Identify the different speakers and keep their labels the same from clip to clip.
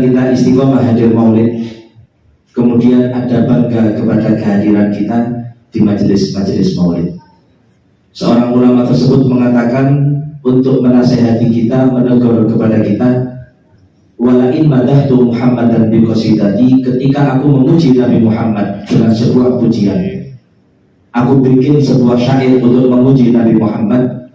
Speaker 1: kita istiqomah hadir maulid, kemudian ada bangga kepada kehadiran kita di majelis-majelis maulid. Seorang ulama tersebut mengatakan untuk menasihati kita, menegur kepada kita, walain madahtu Muhammadan bi qasidati, ketika aku memuji Nabi Muhammad dengan sebuah pujian, aku bikin sebuah syair untuk memuji Nabi Muhammad,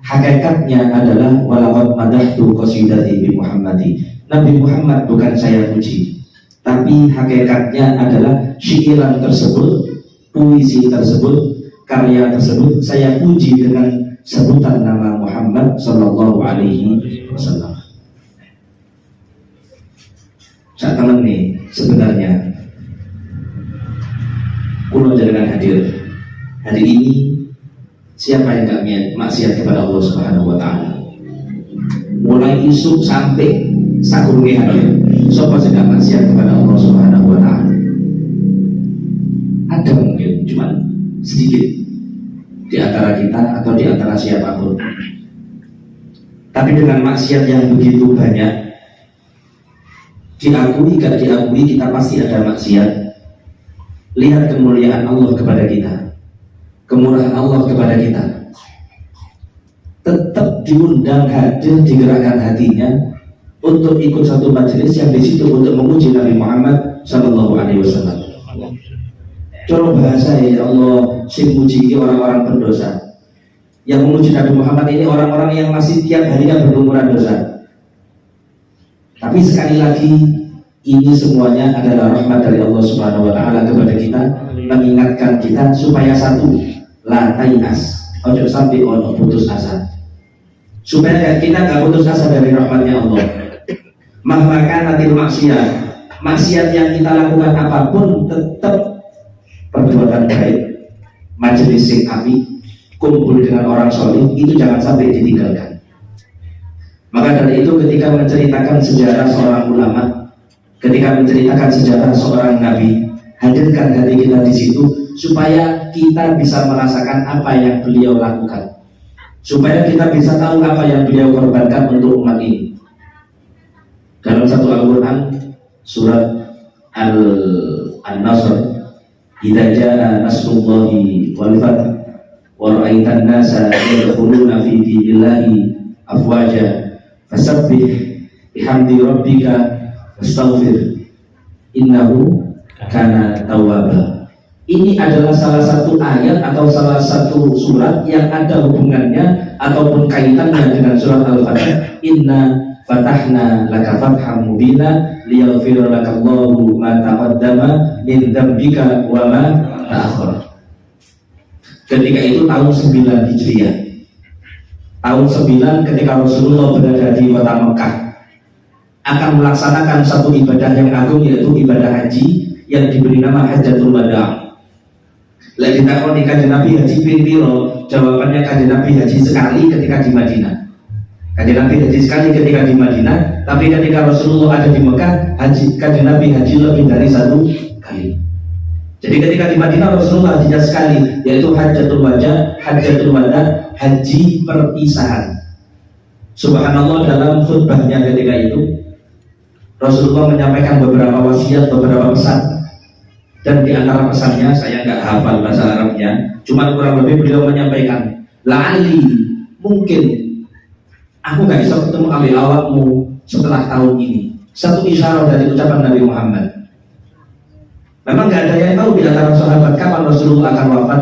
Speaker 1: hakikatnya adalah walaqad madahtu qasidati bi Muhammadi, Nabi Muhammad bukan saya puji, tapi hakikatnya adalah syairan tersebut, puisi tersebut, karya tersebut saya puji dengan sebutan nama Muhammad Sallallahu Alaihi Wasallam. Saat teman nih, sebenarnya kulo jangan hadir hari ini. Siapa yang gak maksiat kepada Allah Subhanahu Wa Taala? Mulai isu sampai sakurungi hadir, siapa yang gak maksiat kepada Allah Subhanahu Wa Taala? Ada mungkin, cuman sedikit di antara kita atau di antara siapapun. Tapi dengan maksiat yang begitu banyak, diakui gak diakui, kita pasti ada maksiat. Lihat kemuliaan Allah kepada kita, kemurahan Allah kepada kita, tetap diundang hadir, digerakkan hatinya untuk ikut satu majelis yang di situ untuk memuji Nabi Muhammad Sallallahu Alaihi Wasallam. Coba bahasa ya Allah, sing muji ini orang-orang berdosa. Yang memuji Nabi Muhammad ini orang-orang yang masih tiap harinya berlumuran dosa. Tapi sekali lagi, ini semuanya adalah rahmat dari Allah Subhanahu Wa Taala kepada kita, mengingatkan kita supaya satu, la tainas, ojo sampai ono putus asa, supaya kita nggak putus asa dari rahmatnya Allah. Mahmakan nanti maksiat yang kita lakukan apapun, tetap perbuatan baik, majelis sing api, kumpul dengan orang soleh, itu jangan sampai ditinggalkan. Maka dari itu ketika menceritakan sejarah seorang ulama, ketika menceritakan sejarah seorang nabi, hadirkan hati kita di situ supaya kita bisa merasakan apa yang beliau lakukan, supaya kita bisa tahu apa yang beliau korbankan untuk umat ini. Dalam satu Al-Quran surat An-Nasr, idza jaa nasrullahi wal fath wa ra'aitan nasa yadkhuluna fi dinillahi afwaja fasabbih bihamdi rabbika wastaghfir innahu kana tawwaba. Ini adalah salah satu ayat atau salah satu surat yang ada hubungannya ataupun kaitannya dengan surat Al-Fatih. Inna fatahna laka fatham mubina liyaghfira lakallahu ma taqaddama min dzambika wa ma ta'akhkhara. Ketika itu tahun 9 Hijriah, tahun 9 ketika Rasulullah berada di kota Mekah, akan melaksanakan satu ibadah yang agung, yaitu ibadah haji yang diberi nama Hajjatul Wada'. Lagi takoni kanjeng Nabi haji piro? Jawabannya kanjeng Nabi haji sekali ketika di Madinah. Kanjeng Nabi haji sekali ketika di Madinah, tapi ketika Rasulullah ada di Mekah, kanjeng Nabi haji lebih dari 1 kali. Jadi ketika di Madinah Rasulullah haji sekali, yaitu Hajjatul Wada, haji perpisahan. Subhanallah, dalam khutbahnya ketika itu Rasulullah menyampaikan beberapa wasiat, beberapa pesan. Dan di antara pesannya, saya nggak hafal bahasa Arabnya, cuma kurang lebih beliau menyampaikan, la'ali, mungkin aku gak bisa ketemu ambil awakmu setelah tahun ini. Satu isyarat dari ucapan Nabi Muhammad. Memang gak ada yang tahu di antara sahabat kapan Rasulullah akan wafat,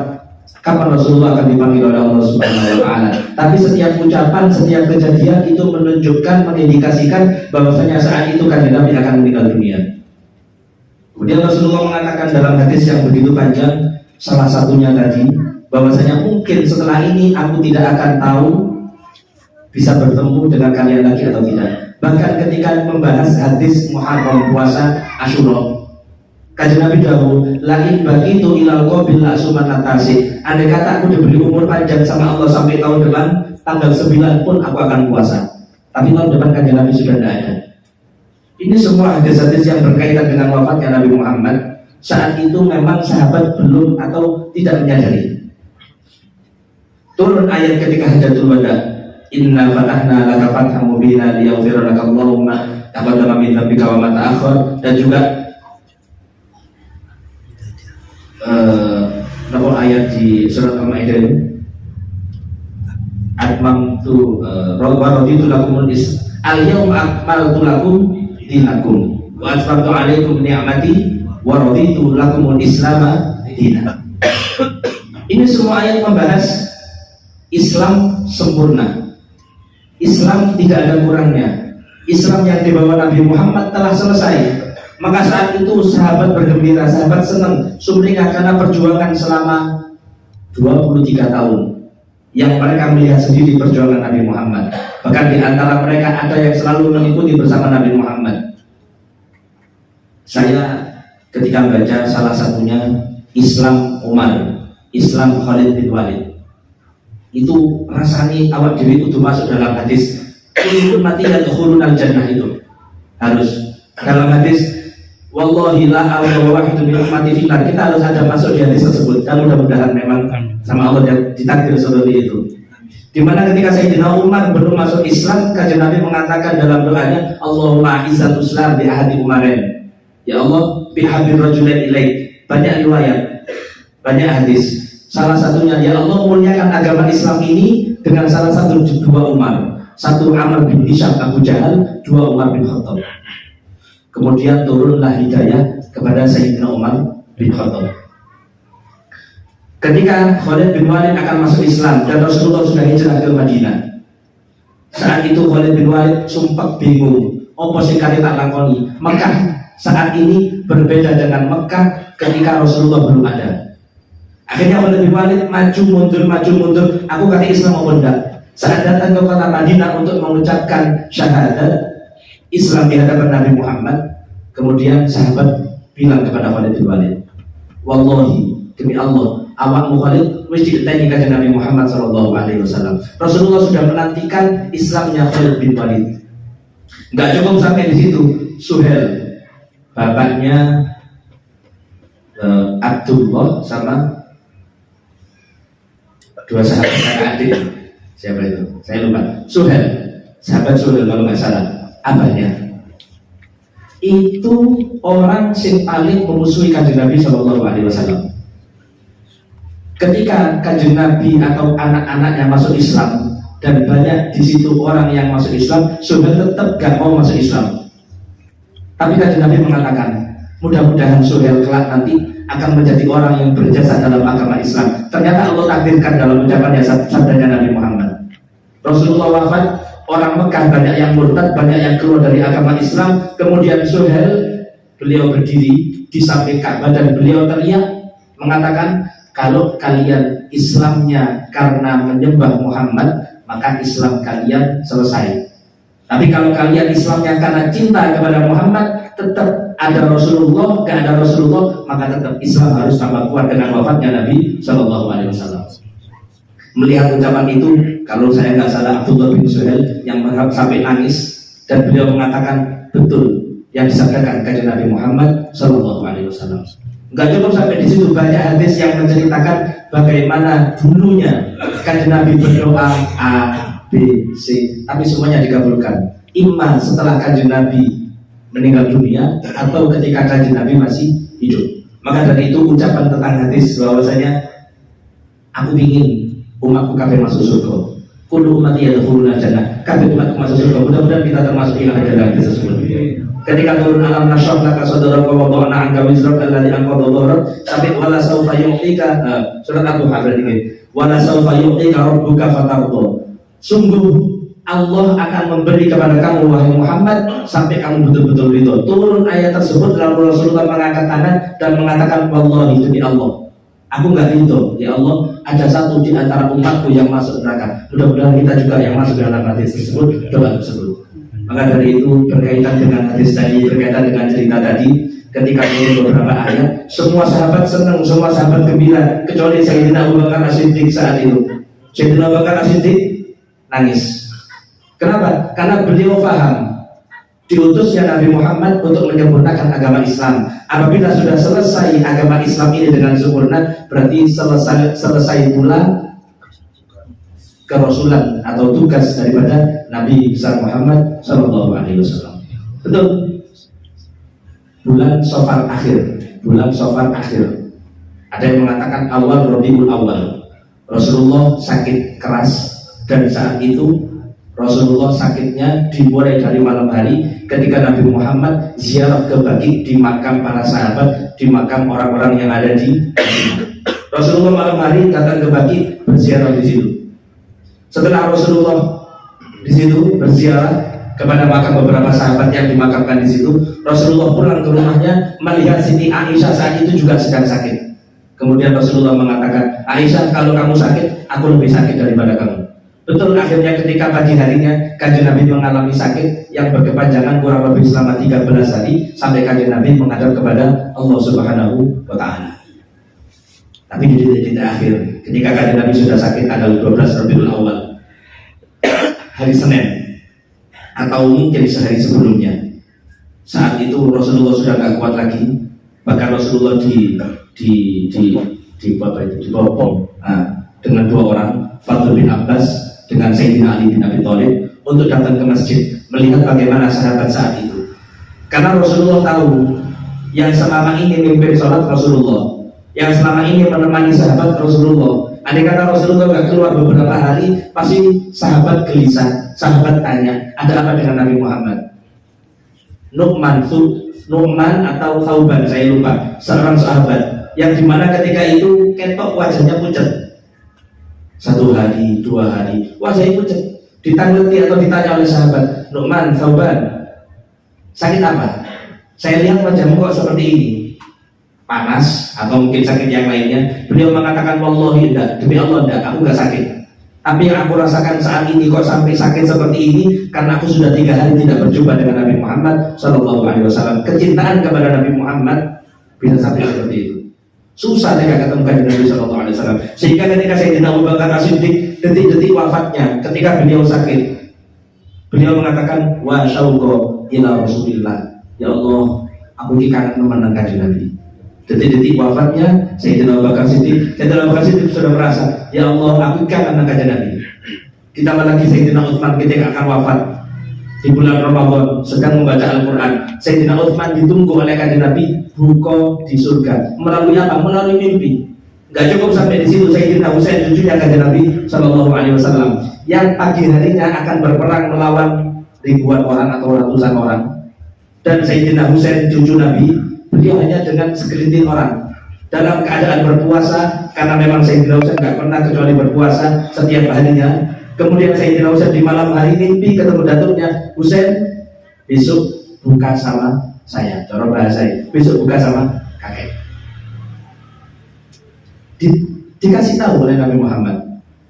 Speaker 1: kapan Rasulullah akan dipanggil oleh Allah Subhanahu Wa Taala. Tapi setiap ucapan, setiap kejadian itu menunjukkan, mengindikasikan bahwasanya saat itu kan Nabi akan meninggal dunia. Kemudian Rasulullah mengatakan dalam hadis yang begitu panjang, salah satunya tadi, bahwasanya mungkin setelah ini aku tidak akan tahu bisa bertemu dengan kalian lagi atau tidak. Bahkan ketika membahas hadis Muharram puasa Asyura, kanjeng Nabi dahulu, lain bagitu ilal qabil asumanatasi. Andai kata aku diberi umur panjang sama Allah sampai tahun depan, tanggal 9 pun aku akan puasa. Tapi tahun depan kanjeng Nabi sudah tidak ada. Ini semua hadis-hadis yang berkaitan dengan wafatnya Nabi Muhammad. Saat itu memang sahabat belum atau tidak menyadari. Turun ayat ketika Hajjatul Wada, Inna fatahna laka fatham mubina liyaghfira lakallahu ma taqaddama min dzambika wa ma ta'akhkhar, dan juga ayat di surat Al-Maidah ini, atmamtu wa raditu lakumul al-yawma akmaltu lakum dinakum wa atmamtu 'alaikum ni'mati wa raditu lakumul islama dinan. Ini semua ayat membahas Islam sempurna, Islam tidak ada kurangnya, Islam yang dibawa Nabi Muhammad telah selesai. Maka saat itu sahabat bergembira, sahabat senang, sumringah karena perjuangan selama 23 tahun yang mereka melihat sendiri perjuangan Nabi Muhammad. Bahkan di antara mereka ada yang selalu mengikuti bersama Nabi Muhammad. Saya ketika baca salah satunya Islam Umar, Islam Khalid bin Walid, itu rasanya awak diri itu masuk dalam hadis kullu mati yadkhulunal jannah, itu harus dalam hadis wallahi la awla wahidu min ummati finnar, kita harus ada masuk di hadis tersebut. Dan mudah-mudahan memang sama Allah ditakdir seperti itu. Dimana ketika Sayyidina Umar belum masuk Islam, Kanjeng Nabi mengatakan dalam doanya, Allahumma izzal Islam bi ahadi Umarin, ya Allah bihabir rajulain ilaik. Banyak riwayat, banyak hadis. Salah satunya, ya Allah muliakan agama Islam ini dengan salah satu dua Umar, satu Amr bin Hisham Abu Jahal, dua Umar bin Khattab. Kemudian turunlah hidayah kepada Sayyidina Umar bin Khattab. Ketika Khalid bin Walid akan masuk Islam dan Rasulullah sudah hijrah ke Madinah, saat itu Khalid bin Walid sumpah bingung, apa sing kali tak lakoni. Mekah saat ini berbeda dengan Mekah ketika Rasulullah belum ada. Akhirnya Khalid bin Walid maju mundur, aku kata Islam apa enggak. Saat datang ke kota Madinah untuk mengucapkan syahadat Islam di hadapan Nabi Muhammad, kemudian sahabat bilang kepada Khalid bin Walid, wallahi, demi Allah, awakmu Khalid wis diteni kanjeng Nabi Muhammad SAW. Rasulullah sudah menantikan Islamnya Khalid bin Walid. Enggak cukup sampai di situ, Suhail, bapaknya Abdullah sama dua sahabat adik, siapa itu? Saya lupa. Suhail, sahabat Suhail kalau nggak salah, abahnya itu orang yang paling memusuhi kanjeng Nabi SAW. Ketika kanjeng Nabi atau anak-anaknya masuk Islam dan banyak di situ orang yang masuk Islam, Suhail tetap gak mau masuk Islam. Tapi kanjeng Nabi mengatakan, mudah-mudahan Suhail kelak nanti akan menjadi orang yang berjasa dalam agama Islam. Ternyata Allah takdirkan dalam ucapannya sabdanya Nabi Muhammad. Rasulullah wafat, orang Mekah banyak yang murtad, banyak yang keluar dari agama Islam. Kemudian Suhail, beliau berdiri di samping Ka'bah dan beliau teriak mengatakan, kalau kalian Islamnya karena menyembah Muhammad, maka Islam kalian selesai. Tapi kalau kalian Islamnya karena cinta kepada Muhammad, tetap ada Rasulullah, gak ada Rasulullah, maka tetap Islam harus tambah kuat dengan wafatnya Nabi SAW. Melihat ucapan itu, kalau saya nggak salah Abdullah bin Suhail yang sampai nangis, dan beliau mengatakan betul yang disabdakan kanjeng Nabi Muhammad SAW. Nggak cukup sampai di situ, banyak hadis yang menceritakan bagaimana dulunya kanjeng Nabi berdoa A, B, C, tapi semuanya dikabulkan. Imma setelah kanjeng Nabi meninggal dunia atau ketika kanjeng Nabi masih hidup. Maka dari itu ucapan tentang hadis bahwasanya aku ingin umatku kabeh masuk surga. Kullu ummati yadkhuluna jannah. Kabeh umatku masuk surga. Mudah-mudahan kita termasuk yang ada dalam hadis tersebut. Ketika turun alam nashrah laka sadraka wa wada'na 'anka wizraka alladhi anqadha dhahrak, sampai wala saufa yu'tika, surat Al-Duha ini. Wala saufa yu'tika rabbuka fatarda. Sungguh Allah akan memberi kepada kamu wahai Muhammad sampai kamu betul-betul ridho. Turun ayat tersebut lalu Rasulullah mengangkat tangan dan mengatakan, wallahi demi Allah, aku nggak ridho, ya Allah, ada satu di antara umatku yang masuk neraka. Mudah-mudahan kita juga yang masuk dalam hadis tersebut, doa tersebut. Maka dari itu berkaitan dengan hadis tadi, berkaitan dengan cerita tadi, ketika turun beberapa ayat, semua sahabat senang, semua sahabat gembira, kecuali Sayyidina Abu Bakar As-Siddiq saat itu. Sayyidina Abu Bakar As-Siddiq nangis. Kenapa? Karena beliau paham diutusnya Nabi Muhammad untuk menyempurnakan agama Islam. Apabila sudah selesai agama Islam ini dengan sempurna, berarti selesai pula kerasulan atau tugas daripada Nabi besar Muhammad SAW. Betul. Bulan Safar akhir, bulan Safar akhir. Ada yang mengatakan awal Rabiul Awal. Rasulullah sakit keras dan saat itu Rasulullah sakitnya dimulai dari malam hari ketika Nabi Muhammad ziarah ke Baqi di makam para sahabat, di makam orang-orang yang ada di Rasulullah malam hari datang ke Baqi berziarah di situ. Setelah Rasulullah di situ berziarah kepada makam beberapa sahabat yang dimakamkan di situ, Rasulullah pulang ke rumahnya melihat Siti Aisyah saat itu juga sedang sakit. Kemudian Rasulullah mengatakan, Aisyah, kalau kamu sakit, aku lebih sakit daripada kamu. Betul, akhirnya ketika pagi harinya Kanjeng Nabi mengalami sakit yang berkepanjangan kurang lebih selama 13 hari sampai Kanjeng Nabi menghadap kepada Allah Subhanahu wa Ta'ala. Tapi di titik akhir, ketika Kanjeng Nabi sudah sakit tanggal 12 Rabiul Awal, hari Senin atau mungkin sehari sebelumnya, saat itu Rasulullah sudah gak kuat lagi, bahkan Rasulullah dibopong dengan dua orang, Fadl bin Abbas dengan Sayyidina Ali bin Abi Thalib, untuk datang ke masjid melihat bagaimana sahabat saat itu. Karena Rasulullah tahu yang selama ini memimpin sholat Rasulullah, yang selama ini menemani sahabat Rasulullah. Andai kata Rasulullah gak keluar beberapa hari, pasti sahabat gelisah, sahabat tanya, ada apa dengan Nabi Muhammad? Nu'man atau Thauban, saya lupa, seorang sahabat yang dimana ketika itu ketok wajahnya pucat. 1 hari, 2 hari, wajahnya pucat. Ditangguti atau ditanya oleh sahabat, Nu'man, Thauban, sakit apa? Saya lihat wajahmu kok seperti ini. Panas atau mungkin sakit yang lainnya. Beliau mengatakan, wallahi enggak, demi Allah enggak, aku enggak sakit. Tapi yang aku rasakan saat ini kok sampai sakit seperti ini karena aku sudah 3 hari tidak berjumpa dengan Nabi Muhammad SAW. Kecintaan kepada Nabi Muhammad bisa sampai seperti itu. Susah jika ketemu dengan Nabi SAW. Sehingga ketika Sayyidina Abu Bakar As-Siddiq detik-detik wafatnya, ketika beliau sakit, beliau mengatakan, wa syauqa ila Rasulillah. Ya Allah, aku ini kangen memenangkan Nabi. Detik-detik wafatnya Sayyidina Abu Bakar Siddiq, Sayyidina Abu Bakar Siddiq sudah merasa, ya Allah, aku kangen kajian Nabi. Kita lagi Sayyidina Utsman ketika akan wafat di bulan Ramadan sedang membaca Al-Quran. Sayyidina Utsman ditunggu oleh kajian Nabi buka di surga. Melalui apa? Melalui mimpi. Gak cukup sampai di situ, Sayyidina Husain cucunya kajian Nabi SAW yang pagi harinya akan berperang melawan ribuan orang atau ratusan orang. Dan Sayyidina Husain cucu Nabi, beliau hanya dengan segelintir orang dalam keadaan berpuasa, karena memang Sayyidina Husain gak pernah kecuali berpuasa setiap harinya. Kemudian Sayyidina Husain di malam hari mimpi ketemu datuknya, Husain, besok buka sama saya, cara bahasa besok buka sama kakek. Dikasih tahu oleh Nabi Muhammad.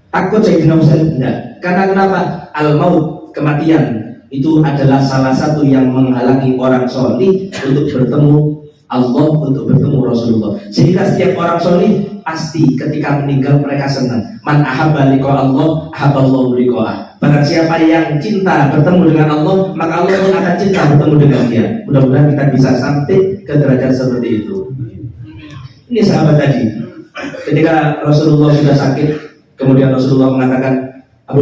Speaker 1: Takut Sayyidina Husain? Enggak. Karena kenapa? Al-maut, kematian, itu adalah salah satu yang menghalangi orang solih untuk bertemu Allah, untuk bertemu Rasulullah. Sehingga setiap orang solih pasti ketika meninggal mereka senang. Man ahabba liqa Allah, ahabballahu liqa'ah. Barang siapa yang cinta bertemu dengan Allah, maka Allah pun akan cinta bertemu dengan dia. Mudah-mudahan kita bisa sampai ke derajat seperti itu. Ini sahabat tadi, ketika Rasulullah sudah sakit, kemudian Rasulullah mengatakan, Abu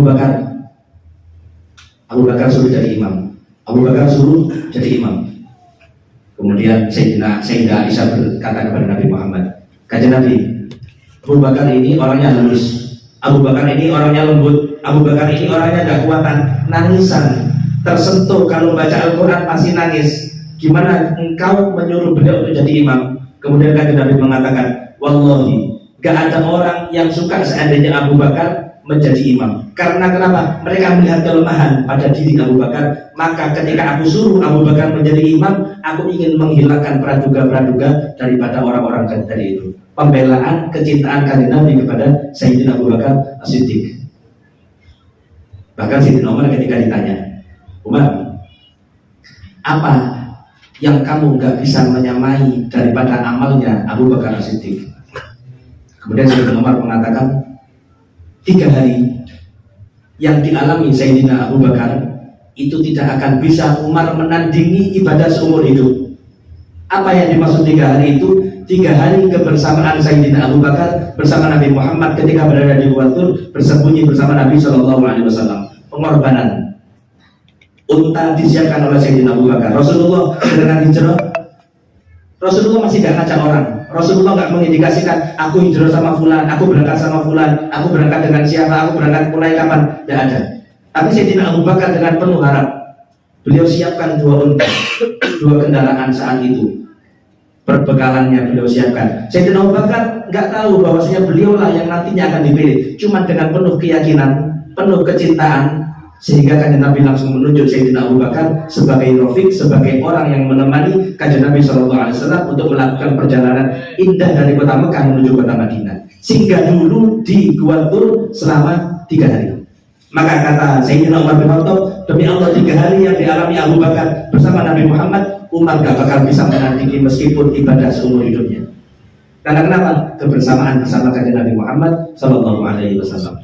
Speaker 1: Bakar suruh jadi imam. Abu Bakar suruh jadi imam. Kemudian Sayyidah Aisyah berkata kepada Nabi Muhammad, kajian Nabi, Abu Bakar ini orangnya halus, Abu Bakar ini orangnya lembut, Abu Bakar ini orangnya gak kuatan, nangisan, tersentuh kalau baca Al-Quran pasti nangis. Gimana engkau menyuruh beliau untuk jadi imam? Kemudian kajian Nabi mengatakan, wallahi, gak ada orang yang suka seandainya Abu Bakar menjadi imam. Karena kenapa? Mereka melihat kelemahan pada diri Abu Bakar. Maka ketika aku suruh Abu Bakar menjadi imam, aku ingin menghilangkan praduga-praduga daripada orang-orang tadi itu. Pembelaan kecintaan kanjeng Nabi kepada Sayyidina Abu Bakar As-Siddiq. Bahkan Sayyidina Umar ketika ditanya, Umar, apa yang kamu gak bisa menyamai daripada amalnya Abu Bakar As-Siddiq? Kemudian Sayyidina Umar mengatakan, 3 hari yang dialami Sayyidina Abu Bakar itu tidak akan bisa Umar menandingi ibadah seumur hidup. Apa yang dimaksud 3 hari itu? 3 hari kebersamaan Sayyidina Abu Bakar bersama Nabi Muhammad ketika berada di Gua Thur, bersembunyi bersama Nabi SAW. Pengorbanan. unta disiapkan oleh Sayyidina Abu Bakar. Rasulullah dengan hijrah, Rasulullah masih gak ngajak orang. Rasulullah gak mengindikasikan aku hijrah sama fulan, aku berangkat sama fulan, aku berangkat dengan siapa, aku berangkat mulai kapan, tidak ada. Tapi Sayyidina Abu Bakar dengan penuh harap, beliau siapkan 2 unta, 2 kendaraan saat itu. Perbekalannya beliau siapkan. Sayyidina Abu Bakar nggak tahu bahwasanya beliaulah yang nantinya akan dipilih. Cuma dengan penuh keyakinan, penuh kecintaan, sehingga kanjeng Nabi langsung menunjuk Sayyidina Abu Bakar sebagai rafiq, sebagai orang yang menemani kanjeng Nabi SAW untuk melakukan perjalanan indah dari kota Mekah menuju kota Madinah. Sehingga dulu di Gua Tur selama 3 hari. Maka kata Sayyidina Umar bin Khattab, demi Allah 3 hari yang dialami Abu Bakar bersama Nabi Muhammad, Umar gak bakal bisa menandingi meskipun ibadah seumur hidupnya. Karena kenapa? Kebersamaan bersama kanjeng Nabi Muhammad Sallallahu Alaihi Wasallam.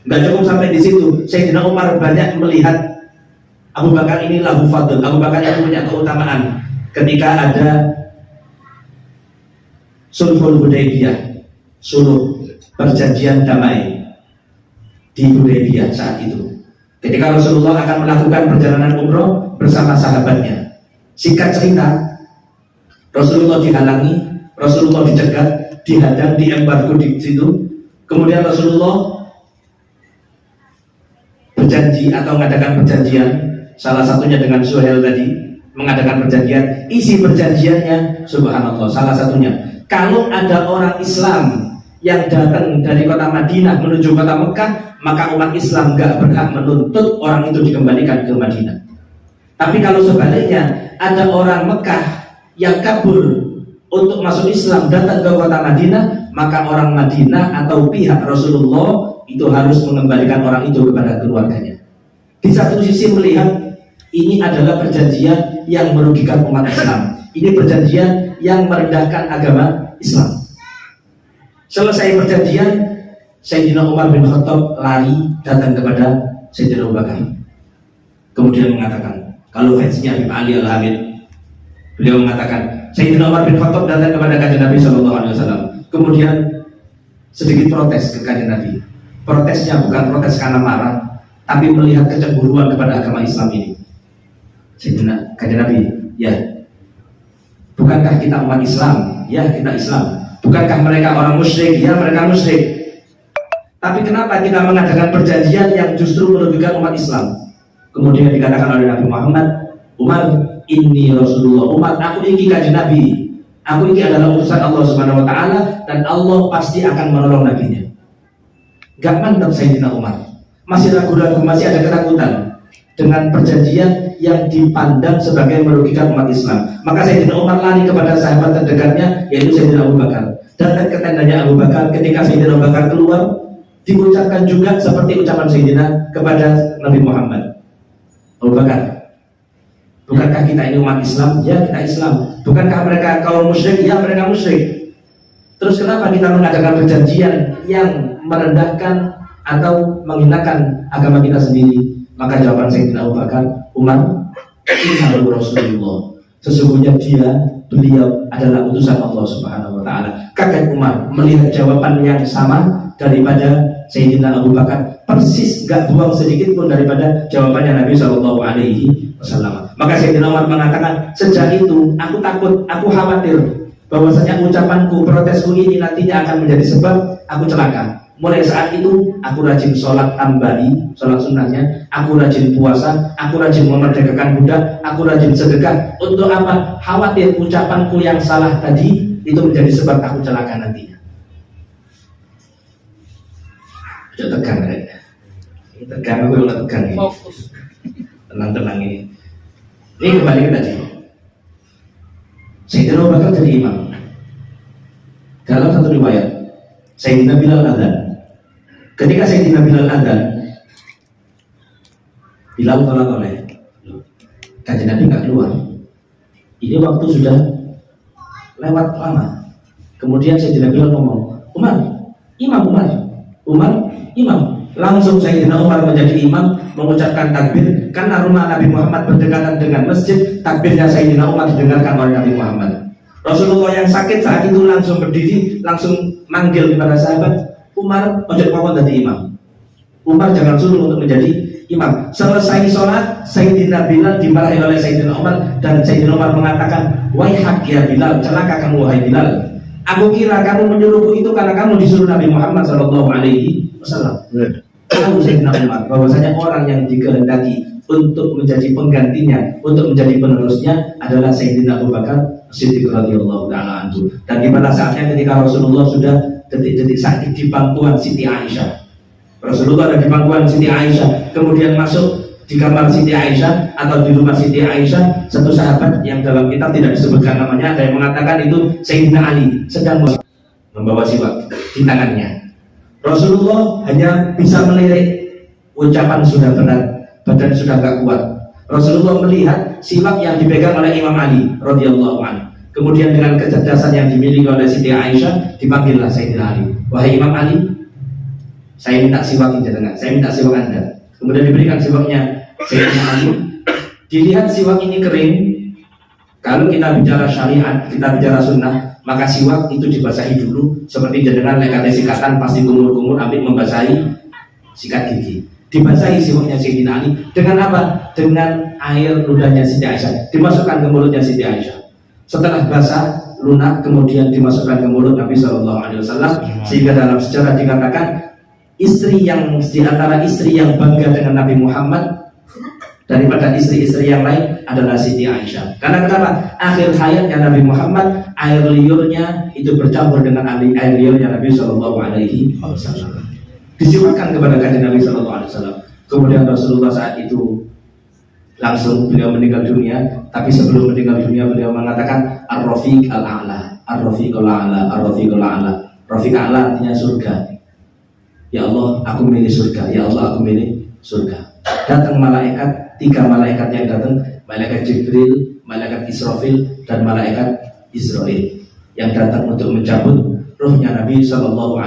Speaker 1: Gak cukup sampai di situ. Sayyidina Umar banyak melihat Abu Bakar ini lahu fadl. Abu Bakar yang punya keutamaan. Ketika ada Sulhul Hudaybiyah, suluh perjanjian damai di Hudaybiyah saat itu. Ketika Rasulullah akan melakukan perjalanan umroh bersama sahabatnya. Singkat cerita, Rasulullah dihalangi, Rasulullah dicegat, dihadang, diembargo di situ. Kemudian Rasulullah berjanji atau mengadakan perjanjian, salah satunya dengan Suhail tadi, mengadakan perjanjian. Isi perjanjiannya, subhanallah, salah satunya, kalau ada orang Islam yang datang dari kota Madinah menuju kota Mekah, maka umat Islam gak berhak menuntut orang itu dikembalikan ke Madinah. Tapi kalau sebaliknya, ada orang Mekah yang kabur untuk masuk Islam datang ke kota Madinah, maka orang Madinah atau pihak Rasulullah itu harus mengembalikan orang itu kepada keluarganya. Di satu sisi melihat ini adalah perjanjian yang merugikan umat Islam. Ini perjanjian yang merendahkan agama Islam. Selesai perjanjian, Sayyidina Umar bin Khattab lari datang kepada Sayyidina Abu Bakar. Kemudian mengatakan, kalau fansnya Habib Ali Al-Hamid, beliau mengatakan, Sayyidina Umar bin Khattab datang kepada kanjeng Nabi SAW. Kemudian sedikit protes ke kanjeng Nabi. Protesnya bukan protes karena marah, tapi melihat kecemburuan kepada agama Islam ini. Sayyidina kanjeng Nabi, ya, bukankah kita umat Islam? Ya, kita Islam. Bukankah mereka orang musyrik? Ya, mereka musyrik. Tapi kenapa kita mengadakan perjanjian yang justru merugikan umat Islam? Kemudian dikatakan oleh Nabi Muhammad, Umar, ini Rasulullah. Umar, aku ini kanjeng Nabi. Aku ini adalah utusan Allah Subhanahu Wa Taala dan Allah pasti akan menolong nabinya. Gak mantap Sayyidina Umar. Masih ragu-ragu, masih ada ketakutan dengan perjanjian yang dipandang sebagai merugikan umat Islam. Maka Sayyidina Umar lari kepada sahabat terdekatnya, yaitu Sayyidina Abu Bakar. Datang ke tendanya Abu Bakar. Ketika Sayyidina Abu Bakar keluar, diucapkan juga seperti ucapan Sayyidina kepada Nabi Muhammad. Abu Bakar, bukankah kita ini umat Islam? Ya, kita Islam. Bukankah mereka kaum musyrik? Ya, mereka musyrik. Terus kenapa kita mengadakan perjanjian yang merendahkan atau menghinakan agama kita sendiri? Maka jawaban Sayyidina Abu Bakar, Umar, innahu Rasulullah. Sesungguhnya beliau adalah utusan Allah Subhanahu Wa Taala. Kaget Umar melihat jawaban yang sama daripada Sayyidina Abu Bakar, persis gak buang sedikit pun daripada jawabannya Nabi Shallallahu Alaihi Wasallam. Maka Sayyidina Umar mengatakan, sejak itu aku takut, aku khawatir bahwasanya ucapanku, protesku ini nantinya akan menjadi sebab aku celaka. Mulai saat itu aku rajin sholat tambali, sholat sunnahnya, aku rajin puasa, aku rajin memerdekakan budak, aku rajin sedekah. Untuk apa? Khawatir ucapanku yang salah tadi itu menjadi sebab aku celaka nantinya. Udah tegang kayaknya. Ini tegang, aku udah tegang ini. Fokus. Tenang-tenang ini. Ini kembali ke tadi. Sayyidina Abu Bakar jadi imam. Dalam satu riwayat, Sayyidina Bilal adzan. Ketika Sayyidina Bilal adzan, Bilal tolak-tolak. Kanjeng Nabi nggak keluar. Ini waktu sudah lewat lama. Kemudian Sayyidina Bilal ngomong, Umar, imam, Umar, imam. Langsung Sayyidina Umar menjadi imam, mengucapkan takbir. Karena rumah Nabi Muhammad berdekatan dengan masjid, takbirnya Sayyidina Umar didengarkan oleh Nabi Muhammad. Rasulullah yang sakit saat itu langsung berdiri, langsung manggil kepada sahabat, Umar, ojo kawan jadi imam. Umar jangan suruh untuk menjadi imam. Selesai sholat, Sayyidina Bilal dimarahi oleh Sayyidina Umar, dan Sayyidina Umar mengatakan, wahai ya Bilal, celaka kamu wahai Bilal. Aku kira kamu menyuruhku itu karena kamu disuruh Nabi Muhammad SAW. Tahu Sayyidina Umar bahwasanya orang yang dikehendaki untuk menjadi penggantinya, untuk menjadi penerusnya adalah Sayyidina Abu Bakar Siddiq radhiyallahu taala anhu. Dan di pada saatnya ketika Rasulullah sudah detik-detik sakit di pangkuan Siti Aisyah. Rasulullah ada di pangkuan Siti Aisyah, kemudian masuk di kamar Siti Aisyah atau di rumah Siti Aisyah, satu sahabat yang dalam kitab tidak disebutkan namanya, ada yang mengatakan itu Sayyidina Ali sedang membawa siwak di tangannya. Rasulullah hanya bisa melirik, ucapan sudah berat, badan sudah gak kuat. Rasulullah melihat siwak yang dipegang oleh Imam Ali radhiyallahu anhu. Kemudian dengan kecerdasan yang dimiliki oleh Siti Aisyah, dipanggillah Sayyidina Ali. Wahai Imam Ali, saya minta siwak ini dengan, saya minta siwak Anda. Kemudian diberikan siwaknya Sayyidina Ali. Dilihat siwak ini kering. Kalau kita bicara syariat, kita bicara sunnah, maka siwak itu dibasahi dulu, seperti jenengan lekatnya sikatan pasti kumur-kumur ambil membasahi sikat gigi. Dibasahi siwaknya Sayyidina Ali dengan apa? Dengan air ludahnya Siti Aisyah, dimasukkan ke mulutnya Siti Aisyah. Setelah basah lunak, kemudian dimasukkan ke mulut Nabi SAW. Sehingga dalam sejarah dikatakan istri yang di antara istri yang bangga dengan Nabi Muhammad daripada istri-istri yang lain adalah Siti Aisyah. Karena kenapa? Akhir hayatnya Nabi Muhammad, air liurnya itu bercampur dengan air liurnya Nabi SAW. Disiwakan kepada kanjeng Nabi SAW. Kemudian Rasulullah saat itu langsung beliau meninggal dunia. Tapi sebelum meninggal dunia beliau mengatakan Ar-Rafiq Al-A'la, Ar-Rafiq Al-A'la, Ar-Rafiq Al-A'la. Rafiq A'la artinya surga. Ya Allah, aku milih surga. Ya Allah, aku milih surga. Datang malaikat, 3 malaikat yang datang, malaikat Jibril, malaikat Israfil, dan malaikat Israil, yang datang untuk mencabut ruhnya Nabi SAW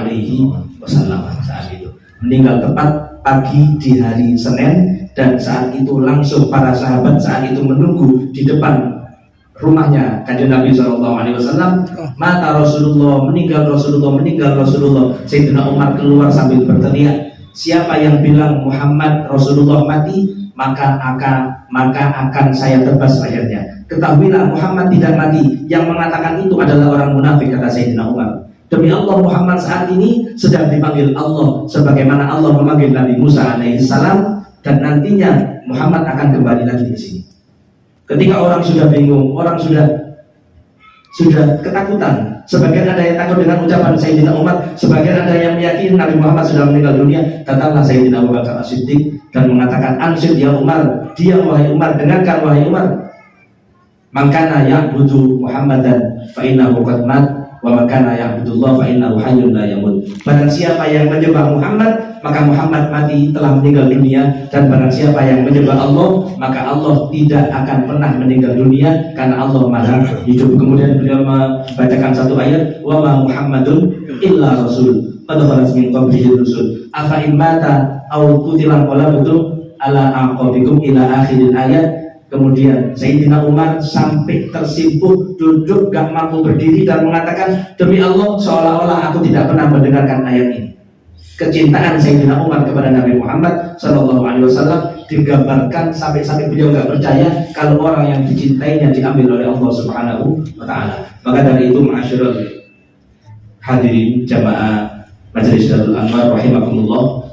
Speaker 1: saat itu. Meninggal tepat pagi di hari Senin, dan saat itu langsung para sahabat saat itu menunggu di depan rumahnya kanjeng Nabi SAW. Mata Rasulullah, meninggal Rasulullah, meninggal Rasulullah. Sayyidina Umar keluar sambil berteriak, siapa yang bilang Muhammad Rasulullah mati, maka akan saya tebas lehernya. Ketahuilah Muhammad tidak mati. Yang mengatakan itu adalah orang munafik, kata Sayyidina Umar. Demi Allah, Muhammad saat ini sedang dipanggil Allah sebagaimana Allah memanggil Nabi Musa alaihissalam, dan nantinya Muhammad akan kembali lagi ke sini. Ketika orang sudah bingung, orang sudah ketakutan, sebagian ada yang takut dengan ucapan Sayyidina Umar, sebagian ada yang meyakini Nabi Muhammad sudah meninggal dunia. Datanglah Sayyidina Abu Bakar As-Siddiq dan mengatakan, ansyid ya Umar, diam wahai Umar, dengarkan wahai Umar. Mangkana ya'budu Muhammadan fa innahu qad mat, wa mangkana ya'budullah fa innahu hayyun la yamut. Barang siapa yang menyembah Muhammad, maka Muhammad mati, telah meninggal dunia. Dan barang siapa yang menyembah Allah, maka Allah tidak akan pernah meninggal dunia, karena Allah maha hidup. Kemudian beliau membacakan satu ayat, wa ma Muhammadun illa rasul qad khalat min qablihi rusul afa in mata aw qutila qalabtum ala aqabikum ila akhiril ayat. Kemudian Sayyidina Umar sampai tersimpuh, duduk gak mampu berdiri, dan mengatakan, demi Allah, seolah-olah aku tidak pernah mendengarkan ayat ini. Kecintaan Sayyidina Umar kepada Nabi Muhammad SAW digambarkan sampai beliau gak percaya kalau orang yang dicintainya diambil oleh Allah Subhanahu wa Ta'ala. Maka dari itu, ma'asyiral hadirin jamaah Majelis Darul Anwar rahimakumullah,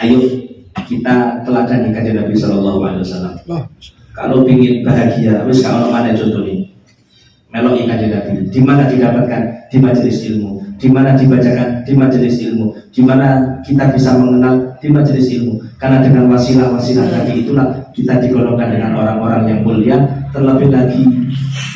Speaker 1: ayo kita teladani kanjeng Nabi SAW. Kalau ingin bahagia, wis kalau mana contoh nih, meloi kanjeng Nabi. Di mana didapatkan? Di majelis ilmu. Di mana dibacakan? Di majelis ilmu. Di mana kita bisa mengenal? Di majelis ilmu. Karena dengan wasilah-wasilah tadi itulah kita digolongkan dengan orang-orang yang mulia. Terlebih lagi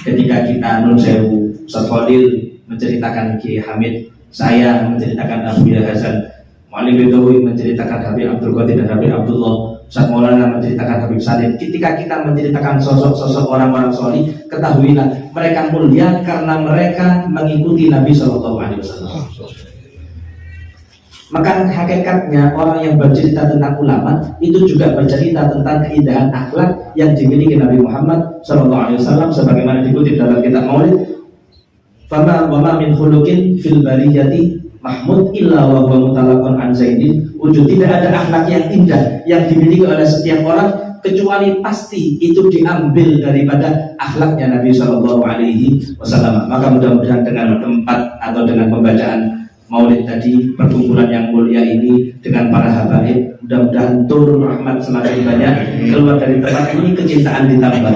Speaker 1: ketika kita nun sewu Ustaz Fadil menceritakan Ki Hamid, saya menceritakan Abu Yahya Hasan, Mu'alim Bedawi menceritakan Habib Abdul Qadir dan Habib Abdullah, Ustaz Maulana menceritakan Habib Salim. Ketika kita menceritakan sosok-sosok orang-orang solih, ketahuilah mereka mulia karena mereka mengikuti Nabi SAW. Maka hakikatnya orang yang bercerita tentang ulama itu juga bercerita tentang keindahan akhlak yang dimiliki Nabi Muhammad SAW, sebagaimana dikutip dalam kitab Maulid. Fama wa ma min khuluqin fil bariyati mahmud illa wa huwa mutalaqan an zaidin wujud. Tidak ada akhlak yang indah yang dimiliki oleh setiap orang kecuali pasti itu diambil daripada akhlaknya Nabi Shallallahu Alaihi Wasallam. Maka mudah-mudahan dengan tempat atau dengan pembacaan Maulid tadi, perkumpulan yang mulia ini dengan para habaib, mudah-mudahan turun rahmat semakin banyak keluar dari tempat ini, kecintaan ditambah,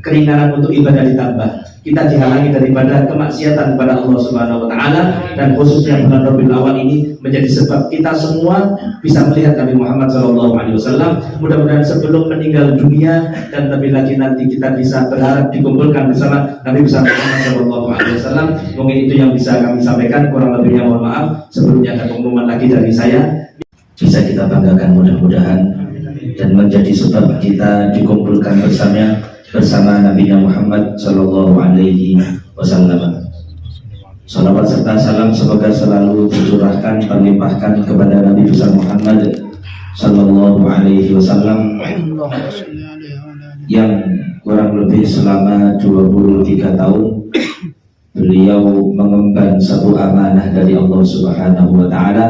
Speaker 1: keringanan untuk ibadah ditambah, kita dihalangi daripada kemaksiatan kepada Allah Subhanahu Wa Taala, dan khususnya bulan Rabiul Awal ini menjadi sebab kita semua bisa melihat Nabi Muhammad SAW. Mudah-mudahan sebelum meninggal dunia dan lebih lagi nanti kita bisa berharap dikumpulkan bersama Nabi besar Muhammad SAW. Mungkin itu yang bisa kami sampaikan, kurang lebihnya mohon maaf. Sebelumnya ada pengumuman lagi dari saya, bisa kita banggakan mudah-mudahan dan menjadi sebab kita dikumpulkan bersama Nabi Muhammad Sallallahu Alaihi Wasallam. Salawat serta salam semoga selalu tercurahkan, terlimpahkan kepada Nabi besar Muhammad Sallallahu Alaihi Wasallam yang kurang lebih selama 23 tahun beliau mengemban satu amanah dari Allah Subhanahu Wa Taala,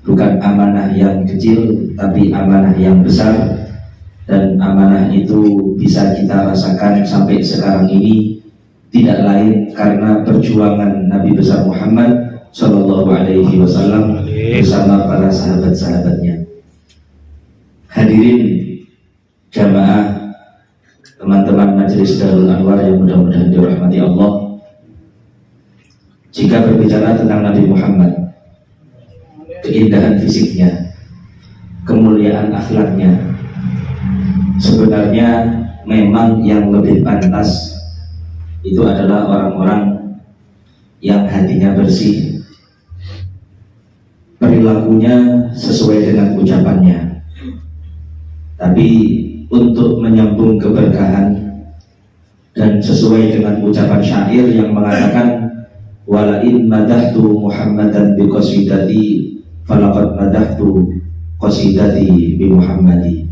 Speaker 1: bukan amanah yang kecil tapi amanah yang besar. Dan amanah itu bisa kita rasakan sampai sekarang ini tidak lain karena perjuangan Nabi besar Muhammad Sallallahu Alaihi Wasallam bersama para sahabat-sahabatnya. Hadirin jamaah, teman-teman Majelis Darul Anwar yang mudah-mudahan dirahmati Allah. Jika berbicara tentang Nabi Muhammad, keindahan fisiknya, kemuliaan akhlaknya, sebenarnya memang yang lebih pantas itu adalah orang-orang yang hatinya bersih, perilakunya sesuai dengan ucapannya. Tapi untuk menyambung keberkahan dan sesuai dengan ucapan syair yang mengatakan walain madahtu Muhammadan bi qasidati falaqad madahtu qasidati bi Muhammadi.